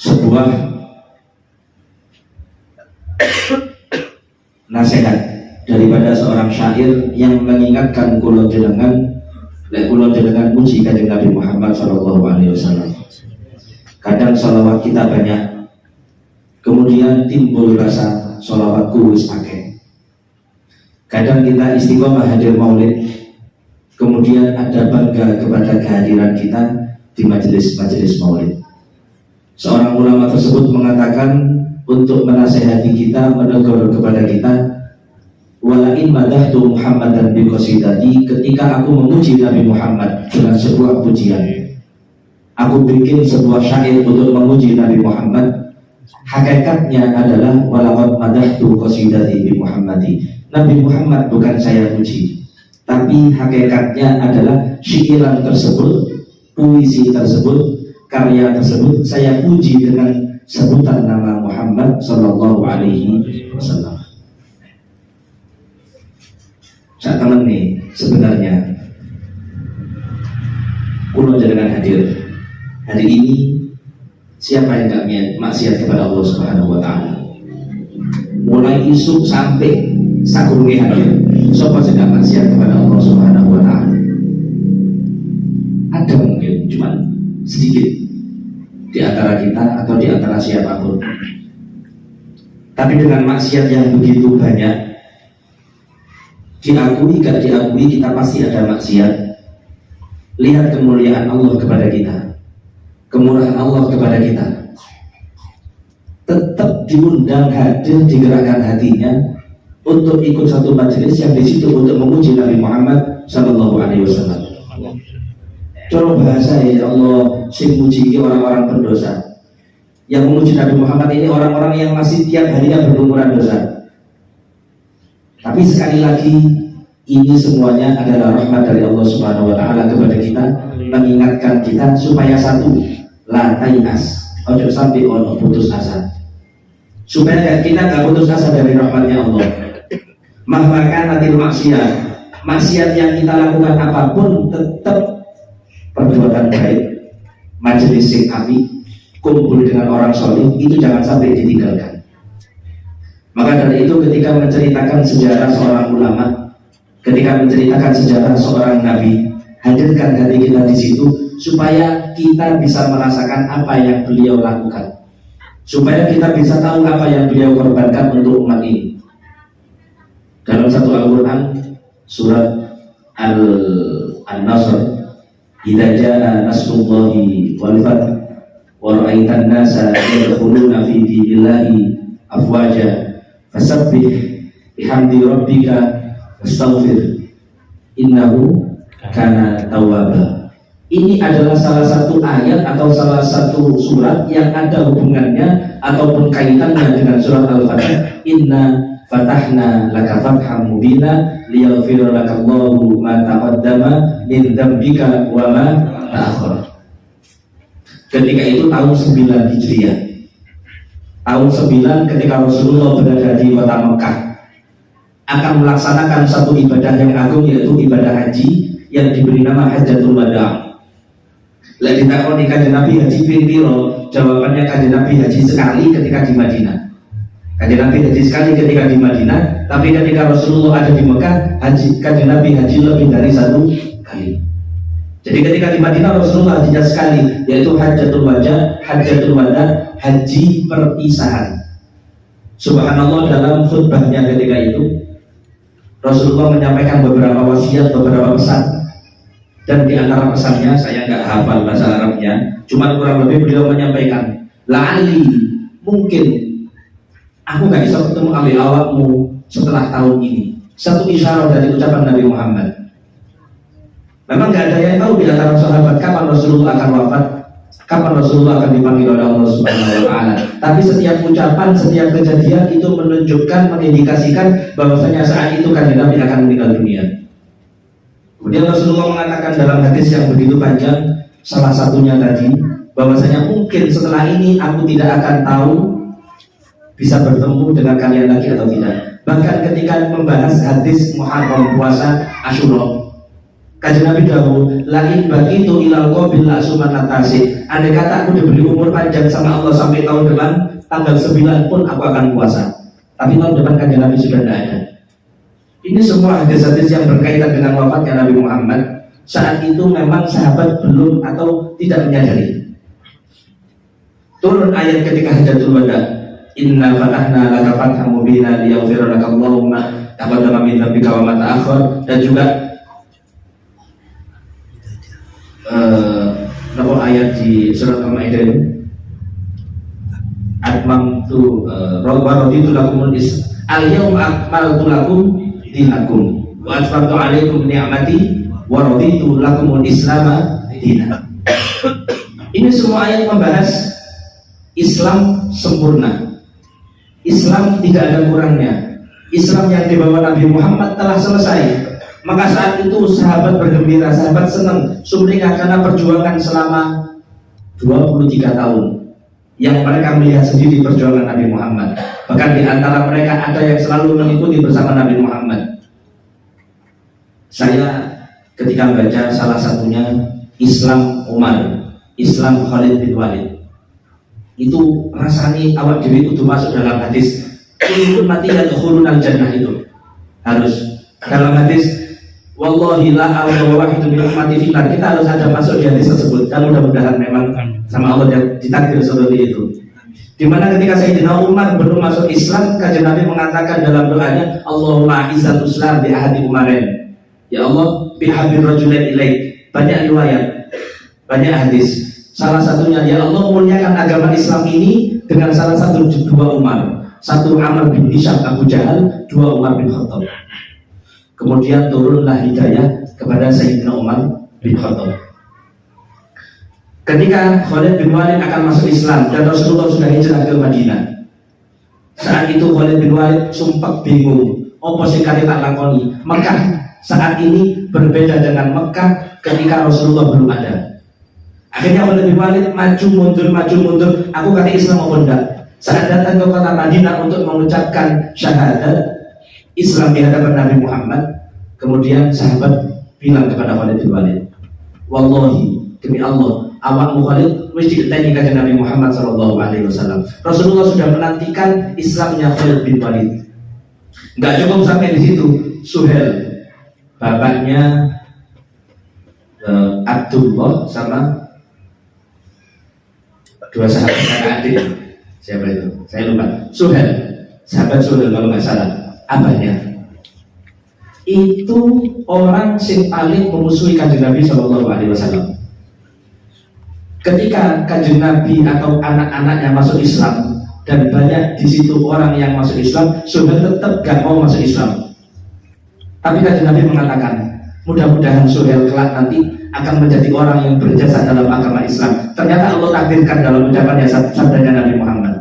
Speaker 1: Sebuah nasihat daripada seorang syair yang mengingatkan kula jenengan puji kanjeng Nabi Muhammad Sallallahu Alaihi Wasallam. Kadang salawat kita banyak, kemudian timbul rasa salawatku wis akeh. Kadang kita istiqomah hadir maulid, kemudian ada bangga kepada kehadiran kita di majelis-majelis maulid. Seorang ulama tersebut mengatakan untuk menasehati kita, menegur kepada kita, walain madahtu Muhammadan bi qasidati, ketika aku memuji Nabi Muhammad dengan sebuah pujian, aku bikin sebuah syair untuk memuji Nabi Muhammad, hakikatnya adalah walaqad madahtu qasidati bi Muhammadi. Nabi Muhammad bukan saya puji, tapi hakikatnya adalah syairan tersebut, puisi tersebut, karya tersebut saya puji dengan sebutan nama Muhammad Sallallahu Alaihi Wasallam. Saat teman nih sebenarnya kulo jangan hadir hari ini, siapa yang gak maksiat kepada Allah Subhanahu Wa Taala? Mulai isu sampai sakurungi hadir, siapa yang gak maksiat kepada Allah Subhanahu Wa Taala? Ada mungkin cuman sedikit di antara kita atau di antara siapapun. Tapi dengan maksiat yang begitu banyak, diakui gak diakui kita pasti ada maksiat. Lihat kemuliaan Allah kepada kita, kemurahan Allah kepada kita, tetap diundang hadir, digerakkan hatinya untuk ikut satu majelis yang di situ untuk memuji Nabi Muhammad Sallallahu Alaihi Wasallam. Cara bahasa ya Allah, sing muji orang-orang berdosa. Yang memuji Nabi Muhammad ini orang-orang yang masih tiap harinya berlumuran dosa. Tapi sekali lagi, ini semuanya adalah rahmat dari Allah Subhanahu Wa Taala kepada kita, mengingatkan kita supaya satu, la tainas, ojo sampai ono putus asa. Supaya kita gak putus asa dari rahmatnya Allah. Mahmakan natil maksiat yang kita lakukan apapun tetap perbuatan baik, majelis sing api, kumpul dengan orang soleh, itu jangan sampai ditinggalkan. Maka dari itu ketika menceritakan sejarah seorang ulama, ketika menceritakan sejarah seorang nabi, hadirkan hati kita di situ supaya kita bisa merasakan apa yang beliau lakukan, supaya kita bisa tahu apa yang beliau korbankan untuk umat ini. Dalam satu Al-Quran surat An-Nasr, idza jaa nasrullahi wal fath wa ra'aitan nasa yadkhuluna fi dinillahi afwaja fasabbih bihamdi rabbika wastaghfir innahu kana tawwaba. Ini adalah salah satu ayat atau salah satu surat yang ada hubungannya ataupun kaitannya dengan surat Al-Fatih. Inna fatahna laka fatham mubina liyaghfira lakallahu ma taqaddama min dzambika wa ma ta'akhkhara. Ketika itu tahun 9 Hijriah. Tahun 9 ketika Rasulullah berada di kota Mekah akan melaksanakan satu ibadah yang agung, yaitu ibadah haji yang diberi nama Hajjatul Wada'. Lah ditakoni kanjeng Nabi haji ping piro? Jawabannya kanjeng Nabi haji sekali ketika di Madinah. Kanjeng Nabi haji sekali ketika di Madinah, tapi ketika Rasulullah ada di Mekah, kanjeng Nabi haji lebih dari 1 kali. Jadi ketika di Madinah Rasulullah hajinya sekali, yaitu Hajjatul Wada, haji perpisahan. Subhanallah, dalam khutbahnya ketika itu Rasulullah menyampaikan beberapa wasiat, beberapa pesan. Dan di antara pesannya, saya nggak hafal bahasa Arabnya, cuma kurang lebih beliau menyampaikan, la'ali, mungkin aku nggak bisa ketemu ambil awakmu setelah tahun ini. Satu isyarat dari ucapan Nabi Muhammad. Memang nggak ada yang tahu di antara sahabat kapan Rasulullah akan wafat, kapan Rasulullah akan dipanggil oleh Allah Subhanahu Wa Taala. Tapi setiap ucapan, setiap kejadian itu menunjukkan, mengindikasikan bahwasanya saat itu kan Nabi akan meninggal dunia. Kemudian Rasulullah mengatakan dalam hadis yang begitu panjang, salah satunya tadi, bahwasanya mungkin setelah ini aku tidak akan tahu bisa bertemu dengan kalian lagi atau tidak. Bahkan ketika membahas hadis Muharram puasa Asyura, kajian Nabi dahulu, lain bagi itu ilal qabil asuman atasi. Andai kata aku diberi umur panjang sama Allah sampai tahun depan, tanggal 9 pun aku akan puasa. Tapi tahun depan kajian Nabi sudah tidak ada. Ini semua hadis-hadis yang berkaitan dengan wafatnya Nabi Muhammad. Saat itu memang sahabat belum atau tidak menyadari. Turun ayat ketika Hajjatul Wada, inna fatahna laka fatham mubina liyaghfira lakallahu ma taqaddama min dzambika wa ma ta'akhkhar. Dan juga ayat di surat Al-Maidah itu, atmamtu raditu lakumul islam al-yawma akmaltu lakum dinakum wa atmamtu alaikum ni'mati wa raditu lakumul islam dinan. Ini semua ayat membahas Islam sempurna, Islam tidak ada kurangnya. Islam yang dibawa Nabi Muhammad telah selesai. Maka saat itu sahabat bergembira, sahabat senang, sumringah karena perjuangan selama 23 tahun yang mereka melihat sendiri perjuangan Nabi Muhammad. Bahkan di antara mereka ada yang selalu mengikuti bersama Nabi Muhammad. Saya ketika membaca salah satunya Islam Umar, Islam Khalid bin Walid, itu rasanya awak diri itu masuk dalam hadis kullu mati yadkhulunal jannah. Itu harus dalam hadis wallahi la a'lamu wahidun min ummati finnar. Kita harus ada masuk di hadis tersebut, dan mudah-mudahan memang sama Allah ditakdir seperti itu. Dimana ketika Sayyidina Umar belum masuk Islam, kajian Nabi mengatakan dalam doanya, Allahumma izzal Islam bi ahadi Umarin, ya Allah bi habir rajulain ilaik. Banyak riwayat, banyak hadis. Salah satunya, ya Allah muliakan agama Islam ini dengan salah satu dua Umar. Satu Amr bin Hisham Abu Jahal, dua Umar bin Khattab. Kemudian turunlah hidayah kepada Sayyidina Umar bin Khattab. Ketika Khalid bin Walid akan masuk Islam dan Rasulullah sudah hijrah ke Madinah, saat itu Khalid bin Walid sumpah bingung, apa sing kali tak lakoni. Mekah saat ini berbeda dengan Mekah ketika Rasulullah belum ada. Akhirnya Khalid bin Walid maju mundur, aku kata Islam apa enggak. Saat datang ke kota Madinah untuk mengucapkan syahadat Islam di hadapan Nabi Muhammad, kemudian sahabat bilang kepada Khalid bin Walid, wallahi demi Allah, awakmu Khalid wis diteni kanjeng Nabi Muhammad sallallahu alaihi wasallam. Rasulullah sudah menantikan Islamnya Khalid bin Walid. Enggak cukup sampai di situ. Suhel, bapaknya Abdullah sama dua sahabat adik. Siapa itu? Saya lupa. Suhel, sahabat Suhel kalau nggak salah. Abahnya itu orang yang paling memusuhi kanjeng Nabi Shallallahu Alaihi Wasallam. Ketika kanjeng Nabi atau anak-anaknya masuk Islam dan banyak di situ orang yang masuk Islam, Suhel tetap gak mau masuk Islam. Tapi kanjeng Nabi mengatakan, mudah-mudahan Suhel kelak nanti akan menjadi orang yang berjasa dalam agama Islam. Ternyata Allah takdirkan dalam ucapannya sabdanya Nabi Muhammad.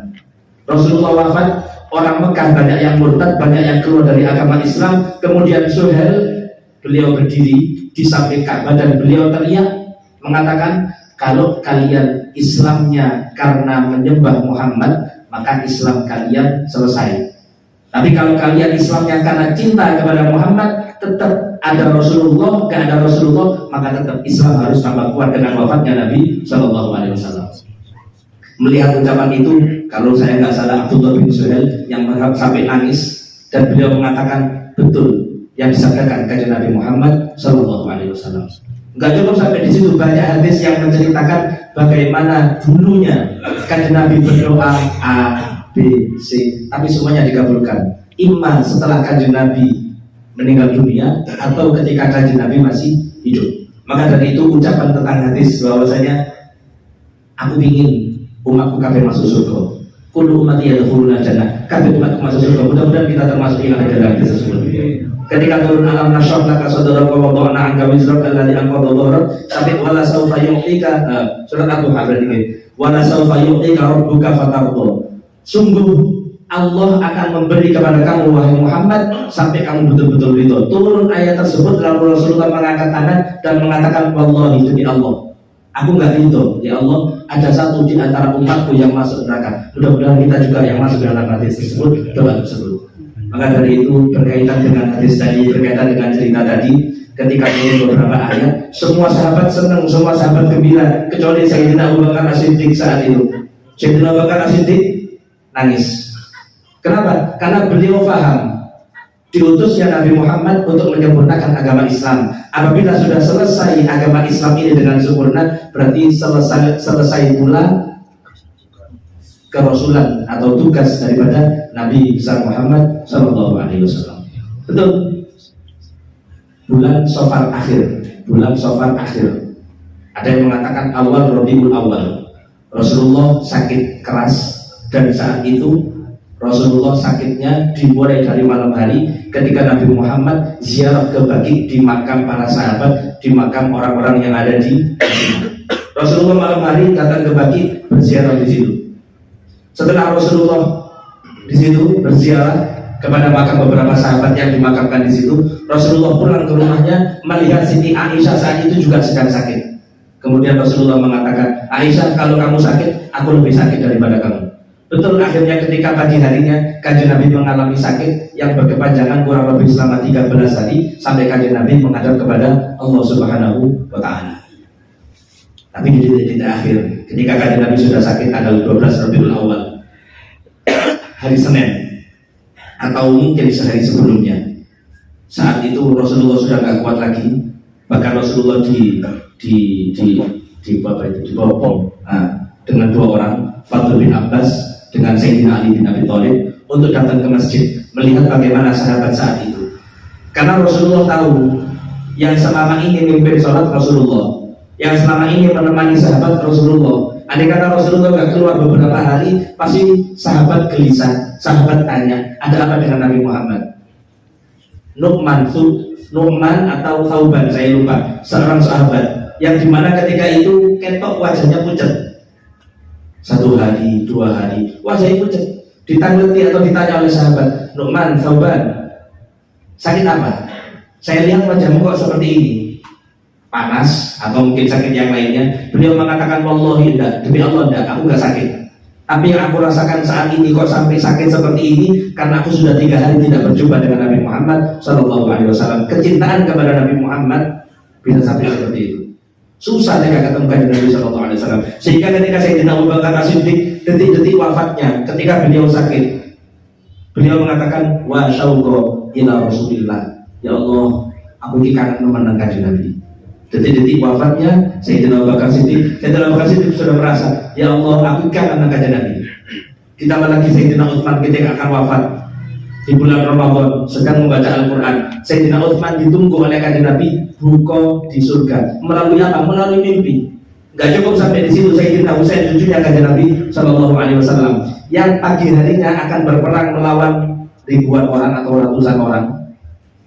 Speaker 1: Rasulullah wafat, orang Mekah banyak yang murtad, banyak yang keluar dari agama Islam. Kemudian Suhel, beliau berdiri di samping Ka'bah dan beliau teriak mengatakan, kalau kalian Islamnya karena menyembah Muhammad, maka Islam kalian selesai. Tapi kalau kalian Islamnya karena cinta kepada Muhammad, tetap ada Rasulullah, gak ada Rasulullah, maka tetap Islam harus tambah kuat dengan wafatnya Nabi Shallallahu Alaihi Wasallam. Melihat ucapan itu, kalau saya nggak salah Abdullah bin Suhel yang sampai nangis dan beliau mengatakan betul yang disabdakan kanjeng Nabi Muhammad Shallallahu Alaihi Wasallam. Nggak cukup sampai di situ, banyak hadis yang menceritakan bagaimana dulunya kanjeng Nabi berdoa A, B, C, tapi semuanya dikabulkan. Imam setelah kanjeng Nabi meninggal dunia atau ketika kanjeng Nabi masih hidup. Maka dari itu ucapan tentang hadis bahwasanya aku ingin umatku kabeh masuk surga. Kullu ummati yadkhuluna jannah. Kabeh umatku masuk surga. Mudah-mudahan kita termasuk yang ada dalam hadis tersebut. Ketika turun alam nashrah laka sadraka wa wada'na 'anka wizraka alladhi anqadha dhahrak, sampai wala saufa yu'tika surat At-Taha berarti ini. Wala saufa yu'tika rabbuka fatarda. Sungguh Allah akan memberi kepada kamu wahai Muhammad sampai kamu betul-betul ridho. Turun ayat tersebut lalu Rasulullah mengangkat tangan dan mengatakan wallahi demi Allah, aku nggak ridho ya Allah ada satu di antara umatku yang masuk neraka. Mudah-mudahan kita juga yang masuk dalam hadis tersebut, doa tersebut. Maka dari itu berkaitan dengan hadis tadi, berkaitan dengan cerita tadi, ketika turun beberapa ayat, semua sahabat senang, semua sahabat gembira, kecuali Sayyidina Abu Bakar As-Siddiq saat itu. Sayyidina Abu Bakar As-Siddiq nangis. Kenapa? Karena beliau paham diutusnya Nabi Muhammad untuk menyempurnakan agama Islam. Apabila sudah selesai agama Islam ini dengan sempurna, berarti selesai pula kerasulan atau tugas daripada Nabi besar Muhammad Sallallahu Alaihi Wasallam. Betul. Bulan Safar akhir. Ada yang mengatakan awal Rabiul Awal. Rasulullah sakit keras dan saat itu Rasulullah sakitnya dimulai dari malam hari ketika Nabi Muhammad ziarah ke Baqi di makam para sahabat, di makam orang-orang yang ada di Rasulullah malam hari datang ke Baqi berziarah di situ. Setelah Rasulullah di situ berziarah kepada makam beberapa sahabat yang dimakamkan di situ, Rasulullah pulang ke rumahnya melihat Siti Aisyah saat itu juga sedang sakit. Kemudian Rasulullah mengatakan, Aisyah kalau kamu sakit, aku lebih sakit daripada kamu. Betul, akhirnya ketika pagi harinya kanjeng Nabi mengalami sakit yang berkepanjangan kurang lebih selama 13 hari sampai kanjeng Nabi menghadap kepada Allah Subhanahu wa Ta'ala. Tapi di titik akhir ketika kanjeng Nabi sudah sakit tanggal 12 Rabiul Awal, hari Senin atau mungkin sehari sebelumnya, saat itu Rasulullah sudah gak kuat lagi, bahkan Rasulullah dibopong dengan dua orang, Fadl bin Abbas dengan Sayyidina Ali bin Abi Thalib untuk datang ke masjid melihat bagaimana sahabat saat itu. Karena Rasulullah tahu yang selama ini memimpin sholat Rasulullah, yang selama ini menemani sahabat Rasulullah. Andai kata Rasulullah gak keluar beberapa hari, pasti sahabat gelisah, sahabat tanya, ada apa dengan Nabi Muhammad? Nu'man atau Thauban, saya lupa, seorang sahabat yang dimana ketika itu ketok wajahnya pucat. 1 hari, 2 hari, wajahnya pucat. Ditangleti atau ditanya oleh sahabat, Nu'man, Thauban, sakit apa? Saya lihat wajahmu kok seperti ini, panas atau mungkin sakit yang lainnya. Beliau mengatakan wallahi enggak, demi Allah enggak, aku enggak sakit. Tapi yang aku rasakan saat ini kok sampai sakit seperti ini karena aku sudah 3 hari tidak berjumpa dengan Nabi Muhammad Sallallahu Alaihi Wasallam. Kecintaan kepada Nabi Muhammad bisa sampai seperti itu. Susah mereka ketemu kanjeng Nabi Shallallahu Alaihi Wasallam. Sehingga ketika Sayyidina Abu Bakar As-Siddiq detik-detik wafatnya, ketika beliau sakit, beliau mengatakan, wa syauqa ila Rasulillah. Ya Allah, aku ini kangen menang kanjeng Nabi. Detik-detik wafatnya Sayyidina Abu Bakar Siddiq, Sayyidina Abu Bakar Siddiq sudah merasa, ya Allah, aku kangen menang kanjeng Nabi. Ditambah lagi Sayyidina Utsman ketika akan wafat di bulan Ramadan sedang membaca Al-Quran. Sayyidina Utsman ditunggu oleh kanjeng Nabi buka di surga. Melalui apa? Melalui mimpi. Gak cukup sampai di situ, Sayyidina Husain cucunya kanjeng Nabi Shallallahu Alaihi Wasallam yang pagi harinya akan berperang melawan ribuan orang atau ratusan orang.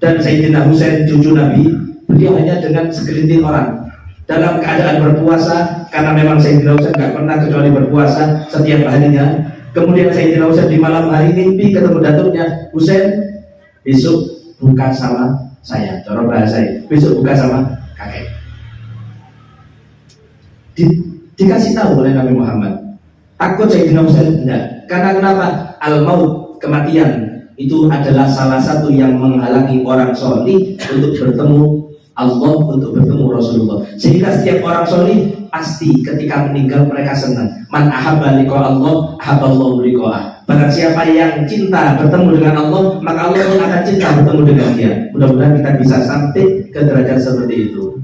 Speaker 1: Dan Sayyidina Husain cucu Nabi, beliau hanya dengan segelintir orang dalam keadaan berpuasa, karena memang Sayyidina Husain gak pernah kecuali berpuasa setiap harinya. Kemudian Sayyidina Husain di malam hari mimpi ketemu datuknya, Husain, besok buka sama saya, cara bahasa saya, besok buka sama kakek. Dikasih tahu oleh Nabi Muhammad. Takut Sayyidina Husain? Enggak. Karena kenapa? Al-maut, kematian, itu adalah salah satu yang menghalangi orang solih untuk bertemu Allah, untuk bertemu Rasulullah. Sehingga setiap orang solih pasti ketika meninggal mereka senang. Man ahabba liqa Allah, ahabballahu liqa'ah. Barang siapa yang cinta bertemu dengan Allah, maka Allah pun akan cinta bertemu dengan dia. Mudah-mudahan kita bisa sampai ke derajat seperti itu.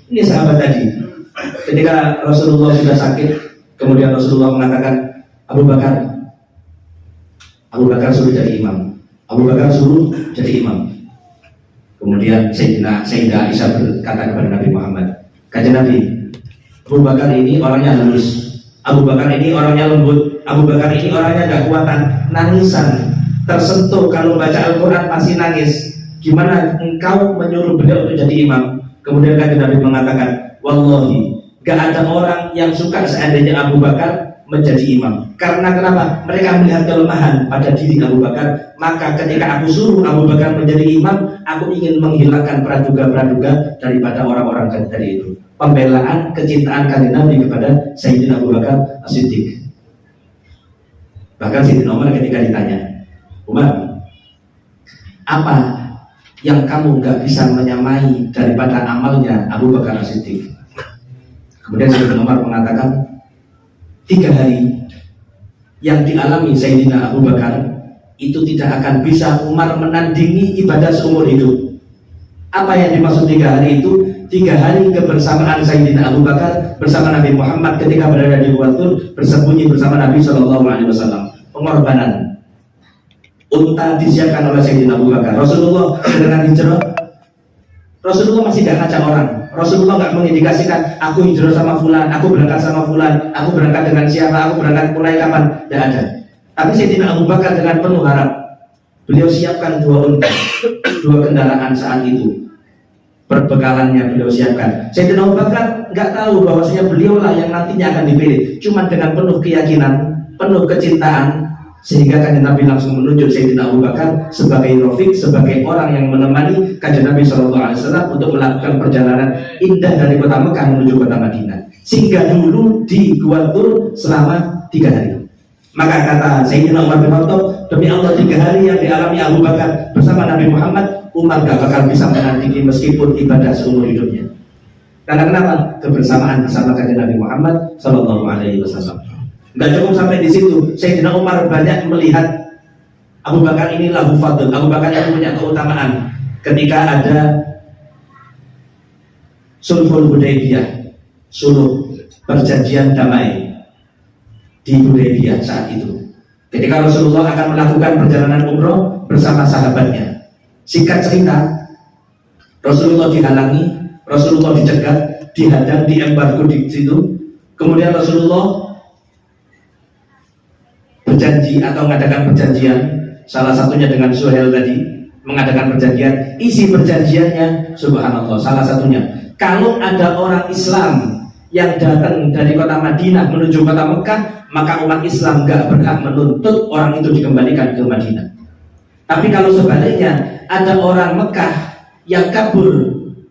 Speaker 1: Ini sahabat tadi, ketika Rasulullah sudah sakit, kemudian Rasulullah mengatakan, Abu Bakar suruh jadi imam. Abu Bakar suruh jadi imam. Kemudian Sayyidah Aisyah berkata kepada Nabi Muhammad, kanjeng Nabi, Abu Bakar ini orangnya halus, Abu Bakar ini orangnya lembut, Abu Bakar ini orangnya ada kekuatan, nangisan, tersentuh kalau baca Al-Quran pasti nangis. Gimana engkau menyuruh beliau untuk jadi imam? Kemudian kanjeng Nabi mengatakan, wallahi, gak ada orang yang suka seandainya Abu Bakar menjadi imam. Karena kenapa? Mereka melihat kelemahan pada diri Abu Bakar. Maka ketika aku suruh Abu Bakar menjadi imam, aku ingin menghilangkan praduga-praduga daripada orang-orang tadi itu. Pembelaan, kecintaan kanjeng Nabi kepada Sayyidina Abu Bakar As-Siddiq. Bahkan Sayyidina Umar ketika ditanya, Umar, apa yang kamu gak bisa menyamai daripada amalnya Abu Bakar As-Siddiq? Kemudian Sayyidina Umar mengatakan, 3 hari yang dialami Sayyidina Abu Bakar itu tidak akan bisa Umar menandingi ibadah seumur hidup. Apa yang dimaksud 3 hari itu? 3 hari kebersamaan Sayyidina Abu Bakar bersama Nabi Muhammad ketika berada di Gua Thur, bersembunyi bersama Nabi Shallallahu Alaihi Wasallam. Pengorbanan. Unta disiapkan oleh Sayyidina Abu Bakar. Rasulullah dengan hijrah, Rasulullah masih gak ngajak orang. Rasulullah gak mengindikasikan aku hijrah sama fulan, aku berangkat sama fulan, aku berangkat dengan siapa, aku berangkat mulai kapan. Tidak ada. Tapi Sayyidina Abu Bakar dengan penuh harap, beliau siapkan 2 unta, 2 kendaraan saat itu. Perbekalannya beliau siapkan. Sayyidina Abu Bakar nggak tahu bahwasanya beliaulah yang nantinya akan dipilih. Cuma dengan penuh keyakinan, penuh kecintaan, sehingga kanjeng Nabi langsung menunjuk Sayyidina Abu Bakar sebagai rafiq, sebagai orang yang menemani kanjeng Nabi Shallallahu Alaihi Wasallam untuk melakukan perjalanan indah dari kota Mekah menuju kota Madinah. Sehingga dulu di Gua Thur selama 3 hari. Maka kata Sayyidina Umar bin Khattab, demi Allah 3 hari yang dialami Abu Bakar bersama Nabi Muhammad, Umar gak bakal bisa menandingi meskipun ibadah seumur hidupnya. Karena kenapa? Kebersamaan bersama kanjeng Nabi Muhammad Sallallahu Alaihi Wasallam. Gak cukup sampai di situ. Sayyidina Umar banyak melihat Abu Bakar ini lahu fadl. Abu Bakar yang punya keutamaan. Ketika ada Sulhul Hudaybiyah, suluh perjanjian damai di Hudaybiyah saat itu. Ketika Rasulullah akan melakukan perjalanan umroh bersama sahabatnya. Singkat cerita, Rasulullah dihalangi, Rasulullah dicegat, dihadang, diembargo di situ. Kemudian Rasulullah berjanji atau mengadakan perjanjian, salah satunya dengan Suhail tadi, mengadakan perjanjian. Isi perjanjiannya, subhanallah, salah satunya, kalau ada orang Islam yang datang dari kota Madinah menuju kota Mekah, maka umat Islam gak berhak menuntut orang itu dikembalikan ke Madinah. Tapi kalau sebaliknya, ada orang Mekah yang kabur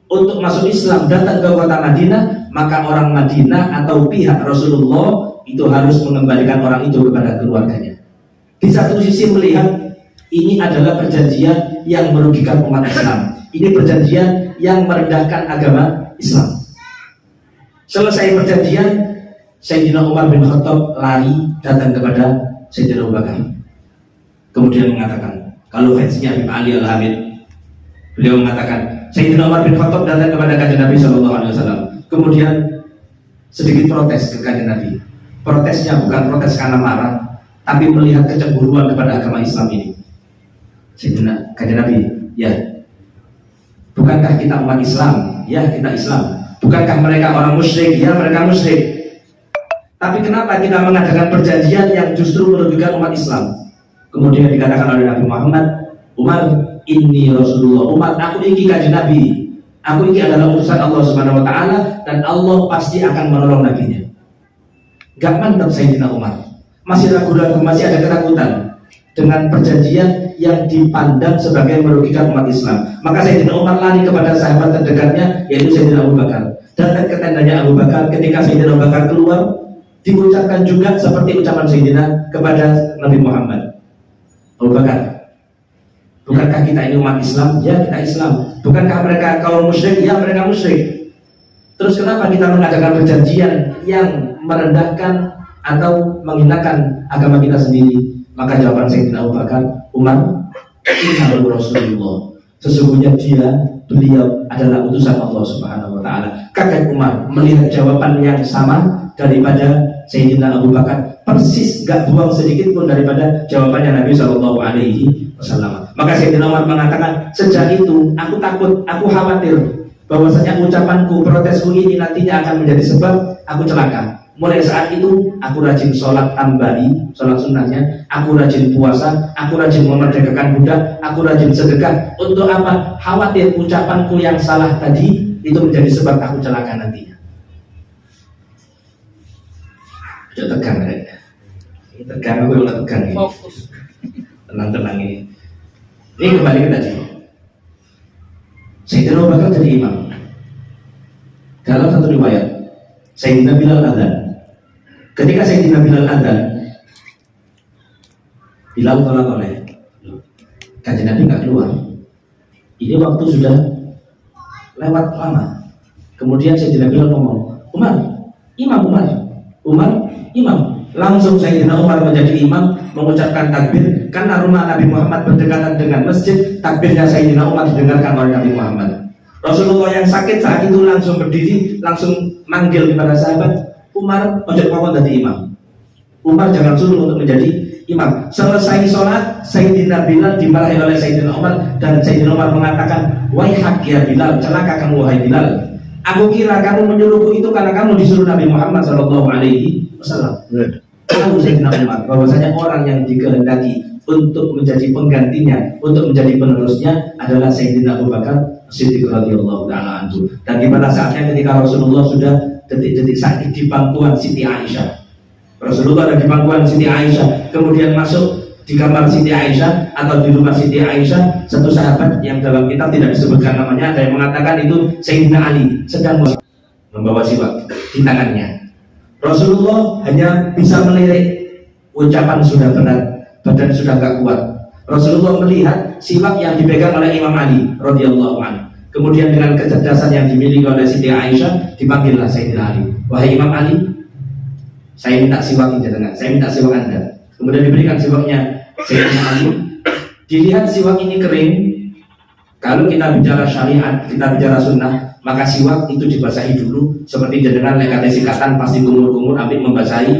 Speaker 1: untuk masuk Islam datang ke kota Madinah, maka orang Madinah atau pihak Rasulullah itu harus mengembalikan orang itu kepada keluarganya. Di satu sisi melihat ini adalah perjanjian yang merugikan umat Islam, ini perjanjian yang merendahkan agama Islam. Selesai perjanjian, Sayyidina Umar bin Khattab lari datang kepada Sayyidina Abu Bakar. Kemudian mengatakan, kalau fansnya Habib Ali Al-Hamid, beliau mengatakan, Sayyidina Umar bin Khattab datang kepada Kanjeng Nabi SAW. Kemudian sedikit protes ke Kanjeng Nabi. Protesnya bukan protes karena marah, tapi melihat kecemburuan kepada agama Islam ini. Sayyidina Kanjeng Nabi, ya, bukankah kita umat Islam? Ya, kita Islam. Bukankah mereka orang musyrik? Ya, mereka musyrik. Tapi kenapa kita mengadakan perjanjian yang justru merugikan umat Islam? Kemudian dikatakan oleh Nabi Muhammad, Umar, ini Rasulullah. Umar, aku ini Kanjeng Nabi. Aku ini adalah utusan Allah Subhanahu Wa Taala dan Allah pasti akan menolong nabinya. Gak mantap Sayyidina Umar. Masih ragu-ragu, masih ada ketakutan dengan perjanjian yang dipandang sebagai merugikan umat Islam. Maka Sayyidina Umar lari kepada sahabat terdekatnya, yaitu Sayyidina Abu Bakar. Datang ke tendanya Abu Bakar. Ketika Sayyidina Abu Bakar keluar, diucapkan juga seperti ucapan Sayyidina kepada Nabi Muhammad. Abu Bakar, bukankah kita ini umat Islam? Ya, kita Islam. Bukankah mereka kaum musyrik? Ya, mereka musyrik. Terus kenapa kita mengadakan perjanjian yang merendahkan atau menghinakan agama kita sendiri? Maka jawaban Sayyidina Abu Bakar, Umar, innahu Rasulullah. Sesungguhnya beliau adalah utusan Allah Subhanahu Wa Taala. Kaget Umar melihat jawaban yang sama daripada Sayyidina Abu Bakar, persis gak buang sedikit pun daripada jawabannya Nabi Shallallahu Alaihi Wasallam. Maka Sayyidina Umar mengatakan, sejak itu aku takut, aku khawatir bahwasanya ucapanku, protesku ini nantinya akan menjadi sebab aku celaka. Mulai saat itu aku rajin sholat tambahi, sholat sunnahnya, aku rajin puasa, aku rajin memerdekakan budak, aku rajin sedekah. Untuk apa? Khawatir ucapanku yang salah tadi itu menjadi sebab aku celaka nantinya. Jangan tegang ya. Ini tegang, aku udah tegang ini. Fokus. Tenang-tenang ini. Ini kembali ke tadi. Sayyidina Abu Bakar jadi imam. Dalam satu riwayat, Sayyidina Bilal adzan. Ketika Sayyidina Bilal adzan, Bilal tolak oleh Kanjeng Nabi nggak keluar. Ini waktu sudah lewat lama. Kemudian Sayyidina Bilal ngomong, Umar, imam. Langsung Sayyidina Umar menjadi imam, mengucapkan takbir. Karena rumah Nabi Muhammad berdekatan dengan masjid, takbirnya Sayyidina Umar didengarkan oleh Nabi Muhammad. Rasulullah yang sakit saat itu langsung berdiri, langsung manggil kepada sahabat, Umar, ojo pokok jadi imam. Umar jangan suruh untuk menjadi imam. Selesai sholat, Sayyidina Bilal dimarahi oleh Sayyidina Umar, dan Sayyidina Umar mengatakan, waihak ya Bilal, celaka kamu wahai Bilal. Aku kira kamu menyuruhku itu karena kamu disuruh Nabi Muhammad Shallallahu Alaihi Wasallam. Tahu Sayyidina Umar bahwasanya orang yang dikehendaki untuk menjadi penggantinya, untuk menjadi penerusnya adalah Sayyidina Abu Bakar Siddiq radhiyallahu taala anhu. Dan di pada saatnya ketika Rasulullah sudah detik-detik sakit di pangkuan Siti Aisyah. Rasulullah ada di pangkuan Siti Aisyah, kemudian masuk di kamar Siti Aisyah atau di rumah Siti Aisyah, satu sahabat yang dalam kitab tidak disebutkan namanya, ada yang mengatakan itu Sayyidina Ali sedang membawa siwak di tangannya. Rasulullah hanya bisa melirik, ucapan sudah berat, badan sudah gak kuat. Rasulullah melihat siwak yang dipegang oleh Imam Ali radhiyallahu anhu. Kemudian dengan kecerdasan yang dimiliki oleh Siti Aisyah, dipanggillah Sayyidina Ali. Wahai Imam Ali, saya minta siwak jenengan, saya minta siwak Anda. Kemudian diberikan siwaknya Sayyidina Ali. Dilihat siwak ini kering. Kalau kita bicara syariat, kita bicara sunnah, maka siwak itu dibasahi dulu. Seperti jenengan lekatnya sikatan pasti kumur-kumur, ambil membasahi